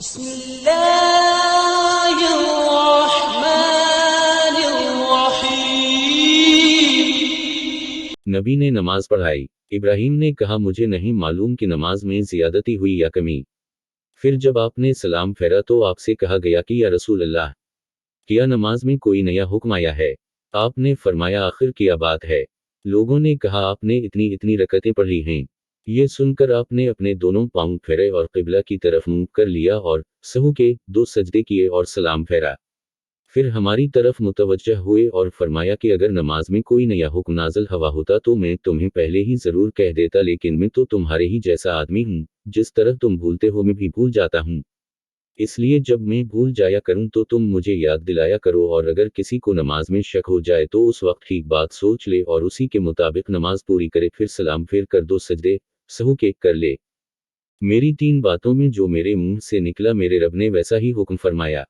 بسم الله الرحمن الرحیم۔ نبی نے نماز پڑھائی۔ ابراہیم نے کہا مجھے نہیں معلوم کہ نماز میں زیادتی ہوئی یا کمی۔ پھر جب آپ نے سلام پھیرا تو آپ سے کہا گیا کہ یا رسول اللہ، کیا نماز میں کوئی نیا حکم آیا ہے؟ آپ نے فرمایا آخر کیا بات ہے؟ لوگوں نے کہا آپ نے اتنی رکعتیں پڑھی ہیں۔ یہ سن کر آپ نے اپنے دونوں پاؤں پھیرے اور قبلہ کی طرف منہ کر لیا اور سہو کے 2 سجدے کیے اور سلام پھیرا۔ پھر ہماری طرف متوجہ ہوئے اور فرمایا کہ اگر نماز میں کوئی نیا حکم نازل ہوا ہوتا تو میں تمہیں پہلے ہی ضرور کہہ دیتا، لیکن میں تو تمہارے ہی جیسا آدمی ہوں، جس طرح تم بھولتے ہو میں بھی بھول جاتا ہوں۔ اس لیے جب میں بھول جایا کروں تو تم مجھے یاد دلایا کرو، اور اگر کسی کو نماز میں شک ہو جائے تو اس وقت ٹھیک بات سوچ لے اور اسی کے مطابق نماز پوری کرے، پھر سلام پھیر کر 2 سجدے سہو کے کر لے۔ میری 3 باتوں میں جو میرے منہ سے نکلا میرے رب نے ویسا ہی حکم فرمایا۔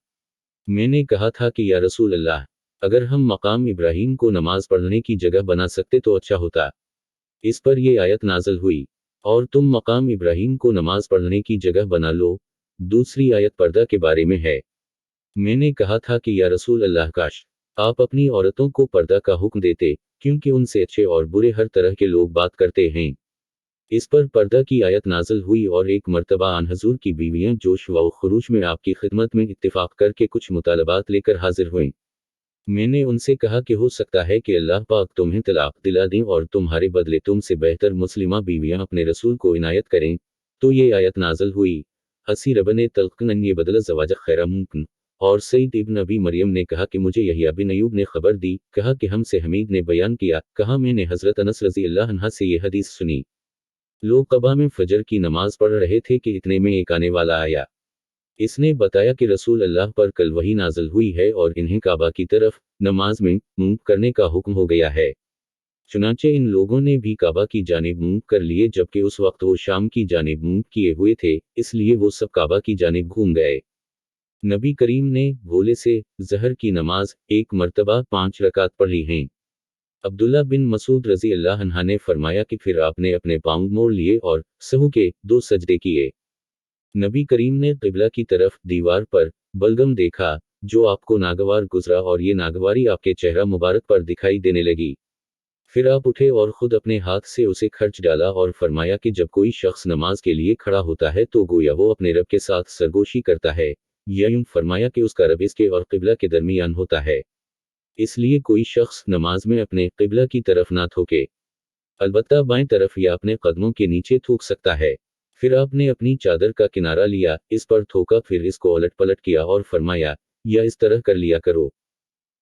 میں نے کہا تھا کہ یا رسول اللہ، اگر ہم مقام ابراہیم کو نماز پڑھنے کی جگہ بنا سکتے تو اچھا ہوتا۔ اس پر یہ آیت نازل ہوئی، اور تم مقام ابراہیم کو نماز پڑھنے کی جگہ بنا لو۔ دوسری آیت پردہ کے بارے میں ہے۔ میں نے کہا تھا کہ یا رسول اللہ کاش آپ اپنی عورتوں کو پردہ کا حکم دیتے، کیونکہ ان سے اچھے اور برے ہر طرح کے لوگ بات کرتے ہیں۔ اس پر پردہ کی آیت نازل ہوئی، اور ایک مرتبہ آن حضور کی بیویاں جوش و خروش میں آپ کی خدمت میں اتفاق کر کے کچھ مطالبات لے کر حاضر ہوئیں۔ میں نے ان سے کہا کہ ہو سکتا ہے کہ اللہ پاک تمہیں طلاق دلا دیں اور تمہارے بدلے تم سے بہتر مسلمہ بیویاں اپنے رسول کو عنایت کریں، تو یہ آیت نازل ہوئی، اسی ربن تلقن یہ بدل زواج خیر ممکن۔ اور سعید ابن ابی مریم نے کہا کہ مجھے یحییٰ بن ایوب نے خبر دی، کہا کہ ہم سے حمید نے بیان کیا، کہا میں نے حضرت انس رضی اللہ عنہ سے یہ حدیث سنی۔ لوگ قباء میں فجر کی نماز پڑھ رہے تھے کہ اتنے میں ایک آنے والا آیا۔ اس نے بتایا کہ رسول اللہ پر کل وحی نازل ہوئی ہے اور انہیں کعبہ کی طرف نماز میں منہ کرنے کا حکم ہو گیا ہے۔ چنانچہ ان لوگوں نے بھی کعبہ کی جانب منہ کر لیے، جبکہ اس وقت وہ شام کی جانب منہ کیے ہوئے تھے، اس لیے وہ سب کعبہ کی جانب گھوم گئے۔ نبی کریم نے بھولے سے ظہر کی نماز 1 مرتبہ 5 رکعت پڑھی ہیں۔ عبداللہ بن مسعود رضی اللہ عنہ نے فرمایا کہ پھر آپ نے اپنے پاؤں موڑ لیے اور سہو کے 2 سجدے کیے۔ نبی کریم نے قبلہ کی طرف دیوار پر بلگم دیکھا جو آپ کو ناگوار گزرا، اور یہ ناگواری آپ کے چہرہ مبارک پر دکھائی دینے لگی۔ پھر آپ اٹھے اور خود اپنے ہاتھ سے اسے کھرچ ڈالا اور فرمایا کہ جب کوئی شخص نماز کے لیے کھڑا ہوتا ہے تو گویا وہ اپنے رب کے ساتھ سرگوشی کرتا ہے، یا یوں فرمایا کہ اس کا رب اس کے اور قبلہ کے درمیان ہوتا ہے، اس لیے کوئی شخص نماز میں اپنے قبلہ کی طرف نہ تھوکے، البتہ بائیں طرف یا اپنے قدموں کے نیچے تھوک سکتا ہے۔ پھر آپ نے اپنی چادر کا کنارہ لیا، اس پر تھوکا، پھر اس کو الٹ پلٹ کیا اور فرمایا یا اس طرح کر لیا کرو۔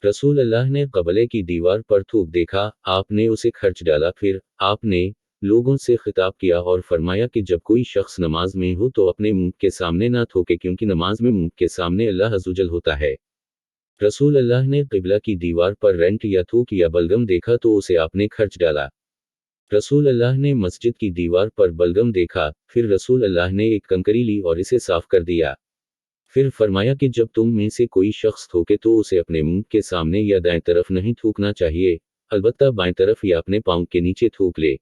رسول اللہ نے قبلے کی دیوار پر تھوک دیکھا، آپ نے اسے کھرچ ڈالا، پھر آپ نے لوگوں سے خطاب کیا اور فرمایا کہ جب کوئی شخص نماز میں ہو تو اپنے منہ کے سامنے نہ تھوکے، کیونکہ نماز میں منہ کے سامنے اللہ عزوجل ہوتا ہے۔ رسول اللہ نے قبلہ کی دیوار پر رینٹ یا تھوک یا بلگم دیکھا تو اسے آپ نے کھرچ ڈالا۔ رسول اللہ نے مسجد کی دیوار پر بلگم دیکھا، پھر رسول اللہ نے ایک کنکری لی اور اسے صاف کر دیا۔ پھر فرمایا کہ جب تم میں سے کوئی شخص تھوکے تو اسے اپنے منہ کے سامنے یا دائیں طرف نہیں تھوکنا چاہیے، البتہ بائیں طرف یا اپنے پاؤں کے نیچے تھوک لے۔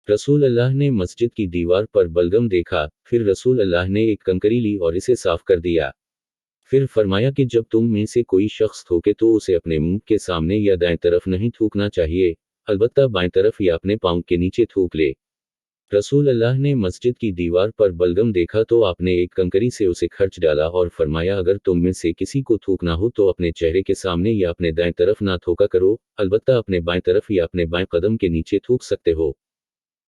رسول اللہ نے مسجد کی دیوار پر بلگم دیکھا، پھر رسول اللہ نے ایک کنکری لی اور اسے صاف کر دیا۔ پھر فرمایا کہ جب تم میں سے کوئی شخص تھوکے تو اسے اپنے منہ کے سامنے یا دائیں طرف نہیں تھوکنا چاہیے، البتہ بائیں طرف یا اپنے پاؤں کے نیچے تھوک لے۔ رسول اللہ نے مسجد کی دیوار پر بلگم دیکھا تو آپ نے ایک کنکری سے اسے کھرچ ڈالا اور فرمایا اگر تم میں سے کسی کو تھوکنا ہو تو اپنے چہرے کے سامنے یا اپنے دائیں طرف نہ تھوکا کرو، البتہ اپنے بائیں طرف یا اپنے بائیں قدم کے نیچے تھوک سکتے ہو۔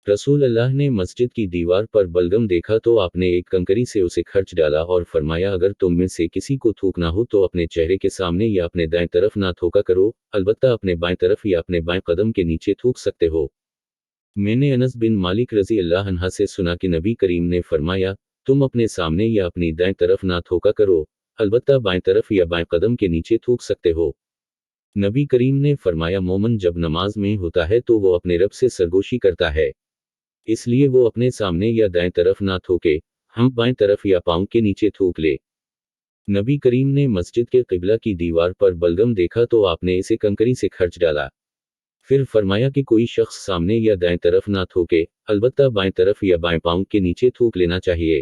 رسول اللہ نے مسجد کی دیوار پر بلگم دیکھا تو آپ نے ایک کنکری سے اسے کھرچ ڈالا اور فرمایا اگر تم میں سے کسی کو تھوکنا ہو تو اپنے چہرے کے سامنے یا اپنے دائیں طرف نہ تھوکا کرو، البتہ اپنے بائیں طرف یا اپنے بائیں قدم کے نیچے تھوک سکتے ہو۔ میں نے انس بن مالک رضی اللہ عنہ سے سنا کہ نبی کریم نے فرمایا تم اپنے سامنے یا اپنی دائیں طرف نہ تھوکا کرو، البتہ بائیں طرف یا بائیں قدم کے نیچے تھوک سکتے ہو۔ نبی کریم نے فرمایا مومن جب نماز میں ہوتا ہے تو وہ اپنے رب سے سرگوشی کرتا ہے، اس لیے وہ اپنے سامنے یا دائیں طرف نہ تھوکے، ہم بائیں طرف یا پاؤں کے نیچے تھوک لے۔ نبی کریم نے مسجد کے قبلہ کی دیوار پر بلگم دیکھا تو آپ نے اسے کنکری سے کھرچ ڈالا۔ پھر فرمایا کہ کوئی شخص سامنے یا دائیں طرف نہ تھوکے، البتہ بائیں طرف یا بائیں پاؤں کے نیچے تھوک لینا چاہیے۔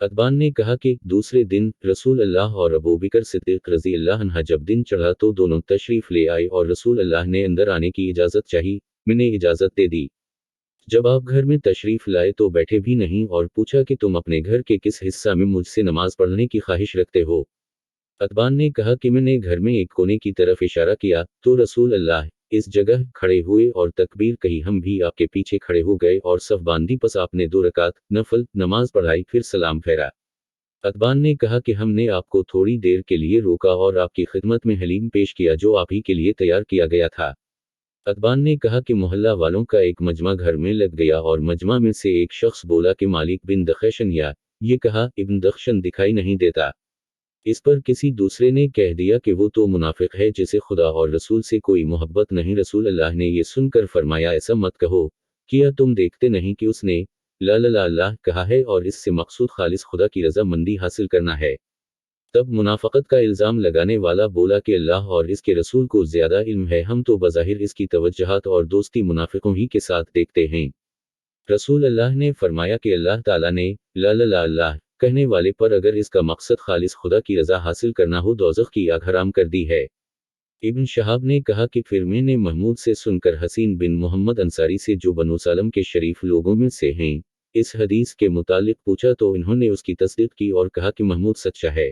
اتبان نے کہا کہ دوسرے دن رسول اللہ اور ابو بکر صدیق رضی اللہ عنہ جب دن چڑھا تو دونوں تشریف لے آئے اور رسول اللہ نے اندر آنے کی اجازت چاہی، میں نے اجازت دے دی۔ جب آپ گھر میں تشریف لائے تو بیٹھے بھی نہیں اور پوچھا کہ تم اپنے گھر کے کس حصہ میں مجھ سے نماز پڑھنے کی خواہش رکھتے ہو؟ اتبان نے کہا کہ میں نے گھر میں ایک کونے کی طرف اشارہ کیا تو رسول اللہ اس جگہ کھڑے ہوئے اور تکبیر کہی، ہم بھی آپ کے پیچھے کھڑے ہو گئے اور صف باندھی، پس آپ نے 2 رکعت نفل نماز پڑھائی، پھر سلام پھیرا۔ اتبان نے کہا کہ ہم نے آپ کو تھوڑی دیر کے لیے روکا اور آپ کی خدمت میں حلیم پیش کیا جو آپ ہی کے لیے تیار کیا گیا تھا۔ اتبان نے کہا کہ محلہ والوں کا ایک مجمع گھر میں لگ گیا اور مجمع میں سے ایک شخص بولا کہ مالک بن دخشن، یا یہ کہا ابن دخشن دکھائی نہیں دیتا۔ اس پر کسی دوسرے نے کہہ دیا کہ وہ تو منافق ہے جسے خدا اور رسول سے کوئی محبت نہیں۔ رسول اللہ نے یہ سن کر فرمایا ایسا مت کہو، کیا تم دیکھتے نہیں کہ اس نے لا لا لا اللہ کہا ہے اور اس سے مقصود خالص خدا کی رضا مندی حاصل کرنا ہے؟ تب منافقت کا الزام لگانے والا بولا کہ اللہ اور اس کے رسول کو زیادہ علم ہے، ہم تو بظاہر اس کی توجہات اور دوستی منافقوں ہی کے ساتھ دیکھتے ہیں۔ رسول اللہ نے فرمایا کہ اللہ تعالیٰ نے لا لا لا اللہ کہنے والے پر اگر اس کا مقصد خالص خدا کی رضا حاصل کرنا ہو دوزخ کی آگ حرام کر دی ہے۔ ابن شہاب نے کہا کہ پھر میں نے محمود سے سن کر حسین بن محمد انصاری سے جو بنو سالم کے شریف لوگوں میں سے ہیں اس حدیث کے متعلق پوچھا تو انہوں نے اس کی تصدیق کی اور کہا کہ محمود سچا ہے۔